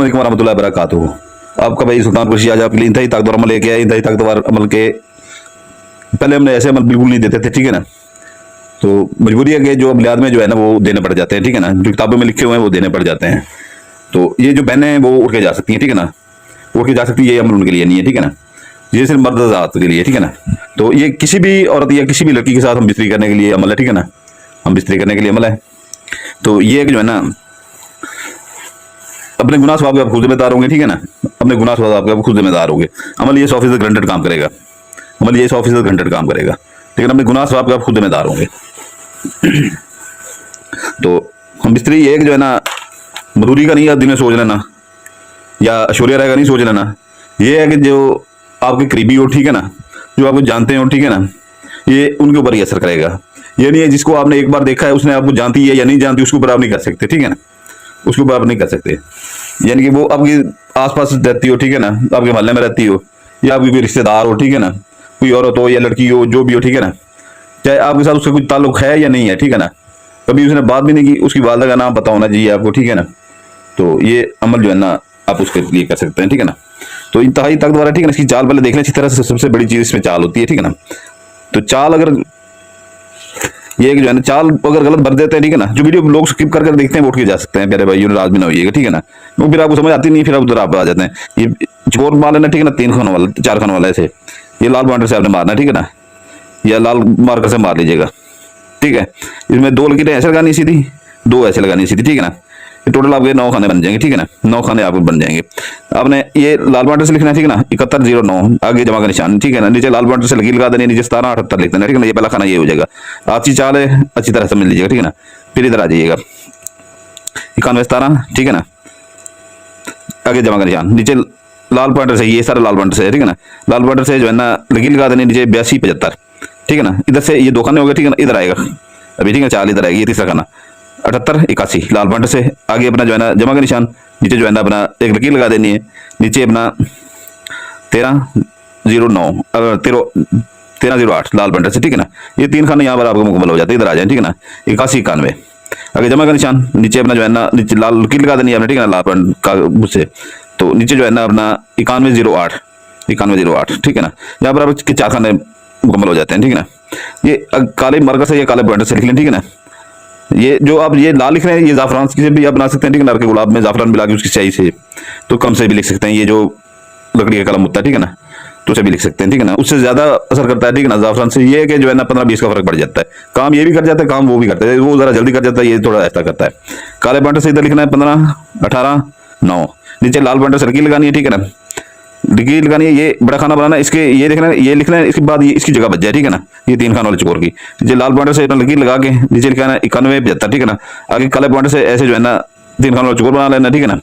वालेकुम वरहमतुल्लाहि वबरकातुहू। आपका भाई सुल्तानपुर शिया आज आपके लिए इंतहाई ताकतवर अमल लेके आया। इंतहाई ताकतवर अमल के पहले हमने ऐसे अमल बिल्कुल नहीं देते थे, ठीक है ना। तो मजबूरी है कि जो बुनियाद में जो है ना वो देने पड़ जाते हैं, ठीक है ना। जो किताबों में लिखे हुए हैं वो देने पड़ जाते हैं। तो ये जो बहनें हैं वो उठ के जा सकती हैं, ठीक है ना। उठ के जा सकती है, ये अमल उनके लिए नहीं है, ठीक है ना। ये सिर्फ मर्द ज़ात के लिए, ठीक है ना। तो ये किसी भी औरत या किसी भी लड़की के साथ हम बिस्तरी करने के लिए अमल है, ठीक है ना। हम बिस्तरी करने के लिए अमल है। तो ये जो है ना अपने गुनाह सवाब के आप खुद जिम्मेदार होंगे, ठीक है ना। अपने गुनाह सवाब के आप खुद जिम्मेदार होंगे। अमल ये 100% ग्रांटेड काम करेगा। अमल ये 100% ग्रांटेड काम करेगा, लेकिन अपने गुनाह सवाब के आप खुद जिम्मेदार होंगे। तो हम बिस्तरी एक जो है ना मजदूरी का नहीं, आप दिन में सोच लेना या ऐश्वर्या राय का नहीं सोच लेना। ये है कि जो आपके करीबी हो, ठीक है ना, जो आपको जानते हो, ठीक है ना, ये उनके ऊपर ही असर करेगा। ये नहीं है जिसको आपने एक बार देखा है उसने आपको जानती है या नहीं जानती, उसके ऊपर आप नहीं कर सकते, ठीक है ना। उसके ऊपर आप नहीं कर सकते। यानी कि वो आपकी आसपास रहती हो, ठीक है ना, आपके मोहल्ले में रहती हो, या आपकी कोई रिश्तेदार हो, ठीक है ना, कोई औरत हो या लड़की हो, जो भी हो, ठीक है ना, चाहे आपके साथ उसका कुछ ताल्लुक है या नहीं है, ठीक है ना, कभी उसने बात भी नहीं की, उसकी वालदा का नाम पता होना चाहिए आपको, ठीक है ना। तो ये अमल जो है ना आप उसके लिए कर सकते हैं, ठीक है ना। तो इंतहाई ताकतवर है, ठीक है ना। इसकी चाल पहले देख लें अच्छी तरह से। सबसे बड़ी चीज इसमें चाल होती है, ठीक है ना। तो चाल अगर ये जो है ना चाल अगर गलत भर देते हैं, ठीक है ना, जो वीडियो लोग स्किप कर देखते हैं वो उठ के जा सकते हैं, प्यारे भाई नाराज भी ना होइएगा, ठीक है ना। वो फिर आपको समझ आती नहीं, फिर आप उधर आप आ जाते हैं। ये चोर मार लेना, ठीक है ना, 3 खानों वाला 4 खानों वाला ऐसे, ये लाल बॉर्डर से आपने मारना, ठीक है ना, या लाल मार्कर से मार लीजिएगा, ठीक है। इसमें 2 लकीरें ऐसे लगानी सीधी, 2 ऐसे लगानी सीधी, ठीक है ना। टोटल आपके 9 खाने बन जाएंगे, ठीक है ना। 9 खाने आपके बन जाएंगे। आपने ये लाल बॉर्डर से लिखना है, ठीक है ना, 7109 आगे जमा का निशान, ठीक है ना। नीचे लाल बॉर्डर से लकीर लगा देनी, नीचे 1778 लिख देना, ठीक है ना। ये पहला खाना ये हो जाएगा। अच्छी चाल है, अच्छी तरह समझ लीजिएगा, ठीक है ना। फिर इधर आ जाइएगा 9117, ठीक है ना, आगे जमा का निशान, नीचे लाल बॉर्डर से, ये सारा लाल बॉर्डर से, ठीक है ना। लाल बॉर्डर से जो है ना लकीर लगा देनी, नीचे 8275, ठीक है ना। इधर से ये 2 खाने हो गए, ठीक है ना। इधर आएगा अभी, ठीक है, चाल इधर आएगी, ये तीसरा खाना 7881 लाल बॉर्डर से आगे अपना जो है ना जमा का निशान, नीचे जो है ना अपना एक लकीर लगा देनी है, नीचे अपना 1309 1308 लाल बॉर्डर से, ठीक है ना। ये 3 खाने यहाँ पर आपको मुकम्मल हो जाते हैं। इधर आ जाए, ठीक है ना, 8191 आगे जमा का निशान, नीचे अपना जो है ना नीचे लाल लकीर लगा देनी है आपने, ठीक है ना, लाल बॉर्डर का से। तो नीचे जो है ना अपना 9108 ठीक है ना। यहाँ पर आपके 4 खाने मुकम्मल हो जाते हैं, ठीक है ना। ये काले मार्कर से या काले बॉर्डर से लिख लें, ठीक है ना। ये जो आप ये लाल लिख रहे हैं, ये जाफरान से भी आप बना सकते हैं, ठीक है ना। के गुलाब में जाफरान मिला के उसकी स्याही से तो कम से भी लिख सकते हैं। ये जो लकड़ी का कलम होता है, ठीक है ना, तो उसे भी लिख सकते हैं, ठीक है ना। उससे ज्यादा असर करता है, ठीक है ना, जाफरान से। ये है कि जो है ना 15-20 का फर्क पड़ जाता है। काम ये भी कर जाता है, काम वो भी करता है। वो जरा जल्दी कर जाता है, ये थोड़ा ऐसा करता है। काले बॉर्डर से इधर लिखना है 15 18 9, नीचे लाल बॉर्डर से लकीर लगानी है, ठीक है ना। लकीर लगानी है, ये बड़ा खाना बनाना है, इसके ये देखना है, ये लिखना है, इसके बाद ये इसकी जगह बच जाए, ठीक है ना। ये 3 खानों वाले चकोर की नीचे लाल बॉर्डर से लकीर लगा के नीचे लिखा है 9175, ठीक है ना। आगे काले बॉर्डर से ऐसे जो है ना 3 खानों वाले चकोर बना लेना, ठीक है ना।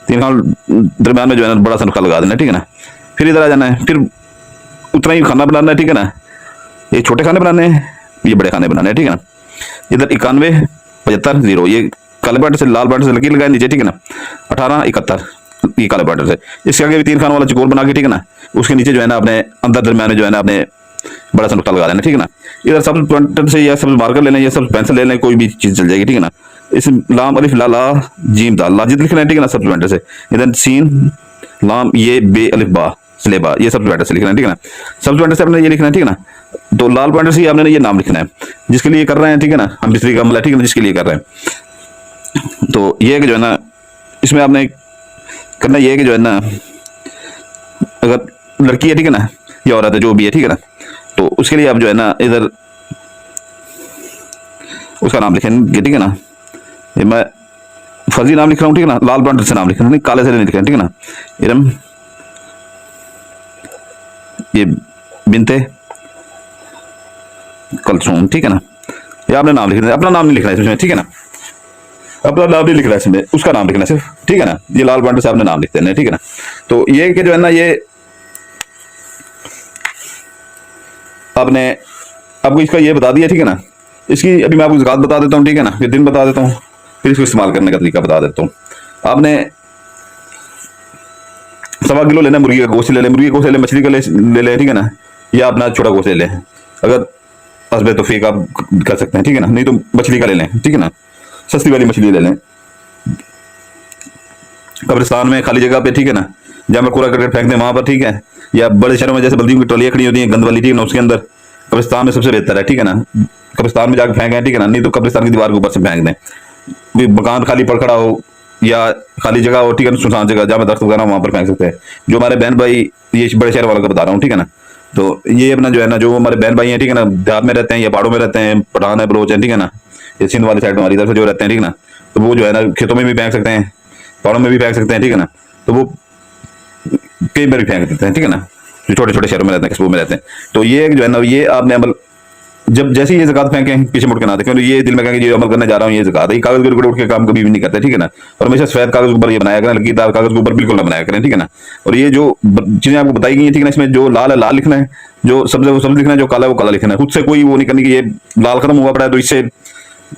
3 खानों दरम्यान में जो है ना बड़ा सा नुक्ता लगा देना, ठीक है ना। फिर इधर आ जाना है, फिर उतना ही खाना बनाना है, ठीक है ना। ये छोटे खाने बनाने हैं, ये बड़े खाने बनाने हैं, ठीक है ना। इधर 9175 ये काले बॉर्डर से लाल बॉर्डर से लकीर लगाए नीचे, ठीक है ना। 1871 ये काले बॉर्डर से। इसके आगे भी 3 खानों वाला चकोर बना के, ठीक है ना, उसके नीचे जो है ना अपने अंदर दरम्यान में जो है ना अपने बड़ा सा नुक्ता लगा देना, ठीक है ना। इधर सब पॉइंटर से या सब मार्कर ले लें या सब पेंसिल ले लें, कोई भी चीज चल जाएगी, ठीक है ना। इस लाम अलिफ ला ला जीम दाल लाजिद लिखना है, ठीक है ना, सब पॉइंटर से। इधर सीन लाम ये बे अलिफ बा स्लेबा, ये सब पॉइंटर से लिखना है, ठीक है ना। सब पॉइंटर से आपने ये लिखना है, ठीक है ना। तो लाल पॉइंटर से आपने ये नाम लिखना है जिसके लिए कर रहे हैं, ठीक है ना। हम बिस्तरी का अमल है, ठीक है ना, जिसके लिए कर रहे हैं। तो ये जो है ना इसमें आपने करना ये है कि जो है ना अगर लड़की है, ठीक है ना, या औरत है, जो भी है, ठीक है ना, तो उसके लिए आप जो है ना इधर उसका नाम लिखेंगे, ठीक है ना। ये मैं फर्जी नाम लिख रहा हूँ, ठीक है ना, लाल बॉर्डर से नाम लिख रहा हूँ, काले से नहीं लिख रहा, ठीक है ना। इरम ये बिनते कलसूम, ठीक है ना। ये आपने नाम लिखना है, अपना नाम नहीं लिखना है इसमें, ठीक है ना। अपना नाम नहीं लिखना है इसमें, उसका नाम लिखना है सिर्फ, ठीक है ना। ये लाल बॉर्डर से आपने नाम लिख देना है, ठीक है ना। तो ये कि जो है ना ये आपने आपको इसका ये बता दिया, ठीक है ना। इसकी अभी मैं आपको ज़कात बता देता हूँ, ठीक है ना, फिर दिन बता देता हूँ, फिर इसको इस्तेमाल करने का तरीका बता देता हूँ। आपने 1.25 किलो लेना मुर्गी का गोश्त ले लें, मुर्गी का गोश्त ले लें, मछली का ले लें, ठीक है ना, या अपना छोटा गोश्त ले लें। अगर हसबे तो फेक आप कर सकते हैं, ठीक है ना, नहीं तो मछली का ले लें, ठीक है ना, सस्ती वाली मछली ले लें। कब्रिस्तान में खाली जगह पे, ठीक है ना, जहाँ पर कूड़ा करकट फेंकते हैं वहां पर, ठीक है, या बड़े शहरों में जैसे बल्दियों की ट्रॉलियां खड़ी होती हैं गंद वाली, ठीक है ना, उसके अंदर। कब्रिस्तान में सबसे बेहतर है, ठीक है ना, कब्रिस्तान में जाकर फेंकें, ठीक है ना, नहीं तो कब्रिस्तान की दीवार के ऊपर से फेंक दें। कोई मकान खाली पड़ खड़ा हो या खाली जगह हो, ठीक है ना, सुनसान जगह जहाँ पर दर्द वगैरह वहां पर फेंक सकते हैं। जो हमारे बहन भाई, ये बड़े शहर वालों का बता रहा हूँ, ठीक है ना, तो ये अपना जो है ना, जो हमारे बहन भाई हैं, ठीक है ना, देहात में रहते हैं या पहाड़ों में रहते हैं, पठान है, बलोच है, ठीक है ना, ये सिंध वाली साइड हमारी इधर से जो रहते हैं, ठीक है ना, तो वो जो है ना खेतों में भी फेंक सकते हैं, पहाड़ों में भी फेंक सकते हैं, ठीक है ना, तो वो कई बार भी फेंक देते हैं, ठीक है ना, जो छोटे छोटे शहरों में रहते हैं, कस्बों में रहते हैं। तो ये जो है ना, ये आपने अमल, जब जैसे ही ये ज़कात फेंकें पीछे मुड़ के ना देखें, ये दिल में कहेंगे ये अमल करने जा रहा हूँ, ये ज़कात है, ये कागज के ऊपर उठ के काम कभी भी नहीं करते, ठीक है ना, और हमेशा सफेद कागज के ऊपर ये बनाया करें, लकीदार कागज के ऊपर बिल्कुल ना बनाया करें, ठीक है ना। और ये जो चीजें आपको बताई गई हैं, ठीक है ना, इसमें जो लाल है लाल लिखना है, जो सब्ज है वो सब्ज लिखना है, जो काला है वो काला लिखना है। खुद से कोई वो नहीं करनी कि ये लाल खत्म हुआ पड़ा है तो इससे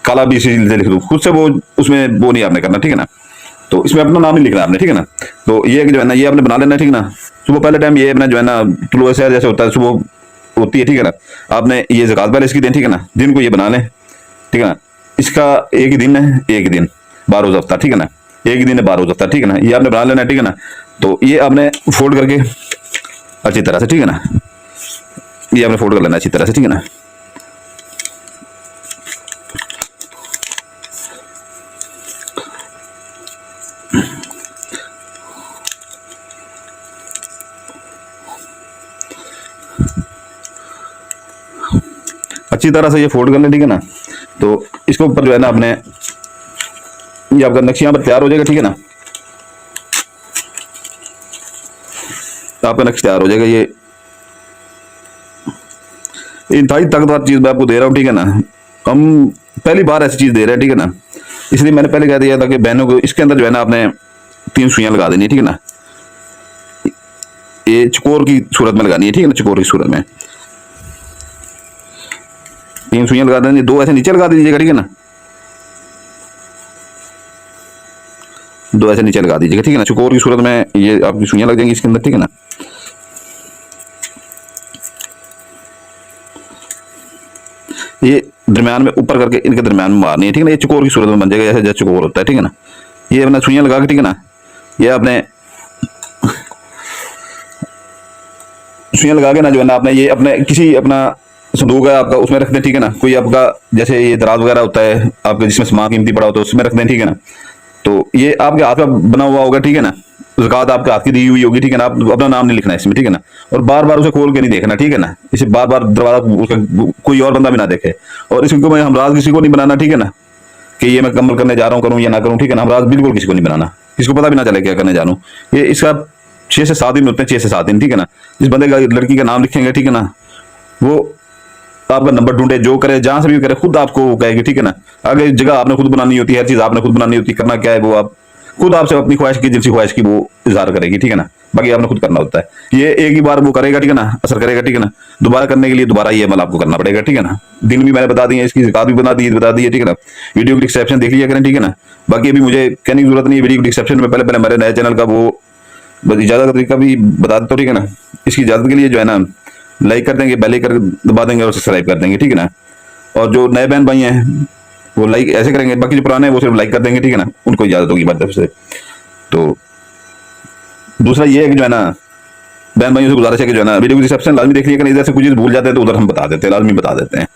काला भी इसी से लिख दो, खुद से वो उसमें वो नहीं आपने करना, ठीक है ना। तो इसमें अपना नाम नहीं लिखना आपने, ठीक है ना। तो ये जो है ना, ये आपने बना लेना, ठीक है ना। सुबह पहले टाइम ये अपना जो है ना तुलुए सहर जैसे होता है, सुबह होती है, ठीक है ना, आपने ये ज़कात पहले इसकी दें, ठीक है ना, दिन को ये बना लें, ठीक है ना। इसका एक ही दिन है, एक ही दिन 12 रोज़ हफ्ता, ठीक है ना, एक ही दिन है 12 रोज़ हफ्ता, ठीक है ना, ये आपने बना लेना, ठीक है ना। तो ये आपने फोल्ड करके अच्छी तरह से, ठीक है ना, ये आपने फोल्ड कर लेना अच्छी तरह से, ठीक है ना। अच्छी तरह से ये फोल्ड कर लें, ठीक है ना। तो इसके ऊपर जो है ना आपने, ये आपका नक्शा यहाँ पर तैयार हो जाएगा, ठीक है ना, आपका नक्शा तैयार हो जाएगा। ये इंतहाई ताकतवर चीज मैं आपको दे रहा हूँ, ठीक है ना। हम पहली बार ऐसी चीज दे रहे हैं, ठीक है ना, इसलिए मैंने पहले कह दिया था कि बहनों को इसके अंदर जो है ना आपने 3 सुइयां लगा देनी है, ठीक है ना। ये चकोर की सूरत में लगानी है, ठीक है ना, चकोर की सूरत में 3 सुइयां लगा देनी, 2 ऐसे नीचे लगा दीजिएगा, ठीक है ना, 2 ऐसे नीचे लगा दीजिएगा, ठीक है ना। चकोर की सूरत में ये आपकी सुइयां लग जाएंगी इसके अंदर, ठीक है ना। ये दरम्यान में ऊपर करके इनके दरम्यान में मारनी है, ठीक है ना। ये चकोर की सूरत में बन जाएगा, जैसे चकोर होता है, ठीक है ना। ये अपना सुइयां लगा के, ठीक है ना, ये आपने सुइयां लगा के ना जो है ना आपने ये अपने किसी अपना संदूक है आपका उसमें रख दें, ठीक है ना। कोई आपका जैसे ये दराज वगैरह होता है आपके जिसमें सामान कीमती पड़ा होता है उसमें रख दें, ठीक है ना। तो ये आपके हाथ में बना हुआ होगा, ठीक है ना, ज़कात आपके हाथ की दी हुई होगी, ठीक है ना। आप अपना नाम नहीं लिखना इसमें, ठीक है ना। और बार बार उसे खोल के नहीं देखना, ठीक है ना। इसे बार बार दरवाजा उसका कोई और बंदा भी ना देखे। और इसको मैं हमराज किसी को नहीं बनाना, ठीक है ना, कि ये मैं कमल करने जा रहा हूँ, करूँ या ना करूँ, ठीक है ना। हमराज बिल्कुल किसी को नहीं बनाना, किसी को पता भी ना चले क्या करने जा रहा हूँ। ये इसका 6 से 7 दिन होते हैं, 6 से 7 दिन, ठीक है ना। जिस बंदे का लड़की का नाम लिखेंगे, ठीक है ना, वो आपका नंबर ढूंढे, जो करे, जहां से भी करे, खुद आपको कहेगी, ठीक है ना। अगर जगह आपने खुद बनानी होती है, हर चीज आपने खुद बनानी होती है, करना क्या है वो आप खुद आपसे अपनी ख्वाहिश की, जिनसी ख्वाहिश की वो इजहार करेगी, ठीक है ना। बाकी आपने खुद करना होता है। ये एक ही बार वो करेगा, ठीक है ना, असर करेगा, ठीक है ना। दोबारा करने के लिए दोबारा ये अमल आपको करना पड़ेगा, ठीक है ना। दिन भी मैंने बता दी है, इसकी ज़कात भी बता दी है, ठीक है ना। वीडियो की डिस्क्रिप्शन देख लिया करें, ठीक है ना। बाकी अभी मुझे कहने की जरूरत नहीं है, वीडियो की डिस्क्रिप्शन में पहले हमारे नए चैनल का वो बस इजाजत का तरीका भी बता देता हूँ, ठीक है ना। इसकी इजाजत के लिए जो है ना लाइक कर देंगे, बेल आइकन दबा देंगे और सब्सक्राइब कर देंगे, ठीक है ना। और जो नए बहन भाई हैं वो लाइक ऐसे करेंगे, बाकी जो पुराने हैं वो सिर्फ लाइक कर देंगे, ठीक है ना। उनको इजाजत होगी बात से। तो दूसरा ये है कि जो है ना बहन भाइयों से गुजारिश है कि जो है ना वीडियो की डिस्क्रिप्शन लाजमी देख लिया, इधर से कुछ चीज भूल जाते हैं तो उधर हम बता देते हैं, लाजमी बता देते हैं।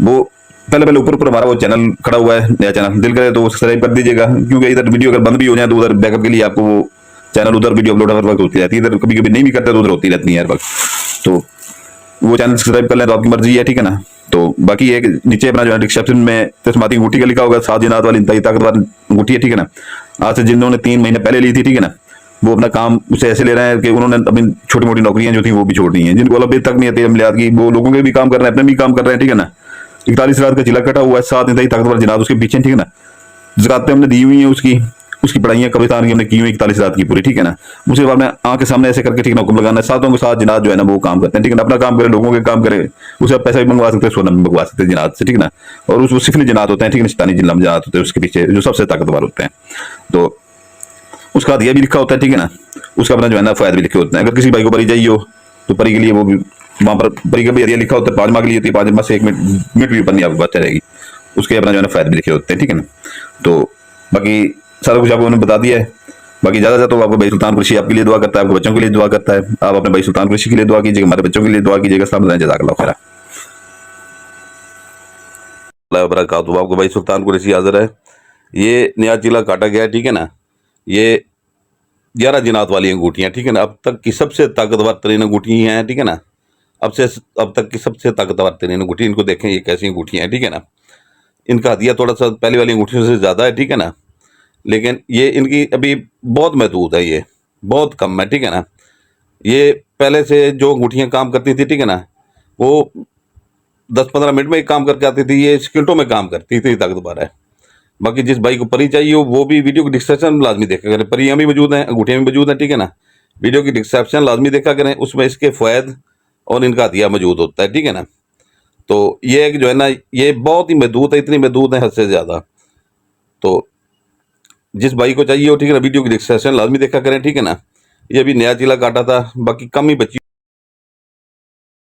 वो पहले ऊपर हमारा वो चैनल खड़ा हुआ है, नया चैनल, दिल करे तो सब्सक्राइब कर दीजिएगा, क्योंकि इधर वीडियो अगर बंद भी हो जाए तो उधर बैकअप के लिए आपको वो चैनल उधर वीडियो अपलोड हर वक्त होती रहती है, इधर कभी कभी नहीं भी करते तो उधर होती रहती है हर वक्त। तो वो चैनल सब्सक्राइब कर लें तो आपकी मर्जी है, ठीक है ना। तो बाकी एक नीचे अपना जो है डिस्क्रिप्शन में तस्माती अंगूठी का लिखा होगा, 7 जिन्नात वाली इंतहाई ताकतवर अंगूठी है, ठीक है ना। आज से जिन्होंने 3 महीने पहले ली थी, ठीक है ना, वो अपना काम उसे ऐसे ले रहे हैं कि उन्होंने अपनी छोटी मोटी नौकरियां जो थी वो भी छोड़ दी हैं, जिनको अभी तक नहीं आती अमलियात की, वो लोगों के भी काम कर रहे हैं, अपने भी काम कर रहे हैं, ठीक है ना। 41 रात का चिला कटा हुआ है, 7 इंतहाई ताकतवर जिन्नात उसके पीछे, ठीक है ना। ज़कात हमने दी हुई है, उसकी पढ़ाइयाँ कब्रिस्तान की हमने की हुई 41 रात की पूरी, ठीक है ना। मुझे आपने आँख के सामने ऐसे करके, ठीक है ना, हुक्म लगाना है, 7 के 7 जिन्नात जो है ना वो काम करते हैं, ठीक है ना। अपना काम करे, लोगों के काम करे, उसे आप पैसा भी मंगवा सकते हैं, सोना भी मंगवा सकते हैं जिन्नात से, ठीक है ना। और उस सिफली जिन्नात होते हैं, ठीक है, शैतानी जिन्नात जिन्नात होते हैं उसके पीछे जो सबसे ताकतवर होते हैं। तो उसका हदिया भी लिखा होता है, ठीक है ना। उसका अपना जो है ना फायदे भी लिखे होते हैं। अगर किसी भाई को परी चाहिए हो तो परी के लिए वो भी वहाँ पर परी का भी हदिया लिखा होता है, 5 माह के लिए होती है, 5 माह से 1 मिनट भी ऊपर नहीं आपकी बात चलेगी, उसके अपना जो है ना फायदे भी लिखे होते हैं, ठीक है ना। तो बाकी सारा कुछ आपको मैंने बता दिया है। बाकी ज़्यादा ज़्यादा तो आपको भाई सुल्तान कुरैशी आपके लिए दुआ करता है, आपके बच्चों के लिए दुआ करता है। आप अपने भाई सुल्तान कुरैशी के लिए दुआ कीजिएगा, हमारे बच्चों के लिए दुआ कीजिएगा। अस्सलाम जज़ाकल्लाह खैर। बरकातहू। आपको भाई सुल्तान कुरैशी हाजिर है। ये नया चीला काटा गया है, ठीक है ना। ये 11 जिनात वाली अंगूठियाँ, ठीक है ना। अब तक की सबसे ताकतवर तरीन अंगूठी हैं, ठीक है ना। अब तक की सबसे ताकतवर तरीन अंगूठी, इनको देखें ये कैसी अंगूठियाँ हैं, ठीक है ना। इनका हदिया थोड़ा सा पहले वाली अंगूठियों से ज़्यादा है, ठीक है ना, लेकिन ये इनकी अभी बहुत महदूद है, ये बहुत कम है, ठीक है ना। ये पहले से जो अंगूठियाँ काम करती थी, ठीक है ना, वो 10-15 मिनट में ही काम करके आती थी, ये सेकंडों में काम करती थी, ताकतवर है। बाकी जिस भाई को परी चाहिए हो वो भी वीडियो की डिस्क्रिप्शन में लाजमी देखा करें। परियाँ भी मौजूद हैं, अंगूठियाँ भी मौजूद हैं, ठीक है ना। वीडियो की डिस्क्रिप्शन लाजमी देखा करें, उसमें इसके फ़ायदे और इनका हदिया मौजूद होता है, ठीक है ना। तो ये है कि जो है ना, ये बहुत ही महदूद है, इतनी महदूद है हद से ज़्यादा। तो जिस भाई को चाहिए हो, ठीक है ना, वीडियो की डिस्क्रिप्शन लाजमी देखा करें, ठीक है ना। ये अभी नया चीला काटा था, बाकी कम ही बची